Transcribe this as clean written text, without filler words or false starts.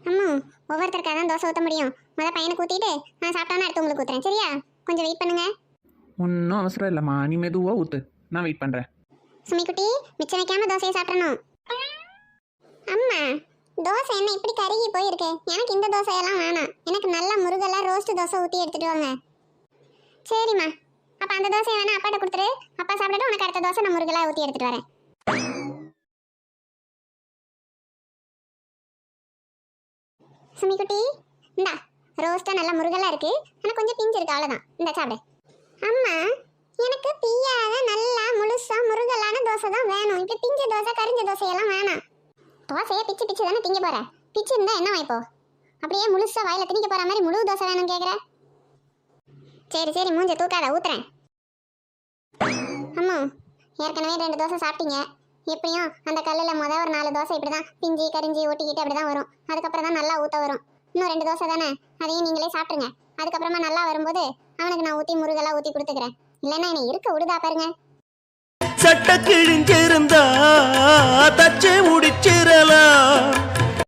அம்மா ஒவ்வொருத்தருக்காக தான் தோசை ஊற்ற முடியும். பையனுக்கு ஊற்றிட்டு நான் சாப்பிட்டானே அடுத்து உங்களுக்கு ஊற்றுறேன். சரியா? கொஞ்சம் வெயிட் பண்ணுங்க. ஒன்றும் அவசரம் இல்லைம்மா, நீ மெதுவாக ஊற்று, நான் வெயிட் பண்ணுறேன். சுமிக்குட்டி மிச்சம் வைக்காம தோசையை சாப்பிடணும். அம்மா தோசை என்ன இப்படி கருகி போயிருக்கு? எனக்கு இந்த தோசையெல்லாம் வேணாம். எனக்கு நல்லா முருகெல்லாம் ரோஸ்ட் தோசை ஊற்றி எடுத்துட்டு வாங்க. சரிம்மா, அப்போ அந்த தோசையை வேணா அப்பாட்ட கொடுத்துரு. அப்பா சாப்பிட்டுட்டு உனக்கு அடுத்த தோசை நான் முருகெல்லாம் ஊற்றி எடுத்துட்டு வரேன். சுமிக்குட்டி இந்தா, ரோஸ்ட்டாக நல்லா முருகெல்லாம் இருக்கு. ஆனால் கொஞ்சம் பிஞ்சு இருக்கு, அவ்வளோதான். இந்த சாப்பிடு. அம்மா எனக்கு பிய்யாத நல்லா முழுசா முருகலான தோசை தான் வேணும். இப்படி பிஞ்சு தோசை கரிஞ்ச தோசையெல்லாம் வேணாம். தோசையை பிச்சு பிச்சு தானே திங்க போற. பிச்சு இருந்தா என்ன வாய்ப்போ? அப்படியே முழுசா வாயில திணிக்க போற மாதிரி முழு தோசை வேணும்னு கேக்குற. சரி சரி, மூஞ்ச தூக்காத, ஊத்துறேன். அம்மா ஏற்கனவே 2 தோசை சாப்பிட்டீங்க. எப்படியும் அந்த கல்லில் ஒரு 4 தோசை இப்படிதான் பிஞ்சு கரிஞ்சி ஒட்டிக்கிட்டு அப்படிதான் வரும். அதுக்கப்புறம் தான் நல்லா ஊற்ற வரும். இன்னும் 2 தோசை தானே, அதையும் நீங்களே சாப்பிடுங்க. அதுக்கப்புறமா நல்லா வரும்போது அவனுக்கு நான் ஊற்றி முருகெல்லாம் ஊற்றி கொடுத்துக்கிறேன். இல்லைன்னா என்னை இருக்க விடுதா பாருங்க. சட்ட கிழிஞ்சிருந்தா தச்சு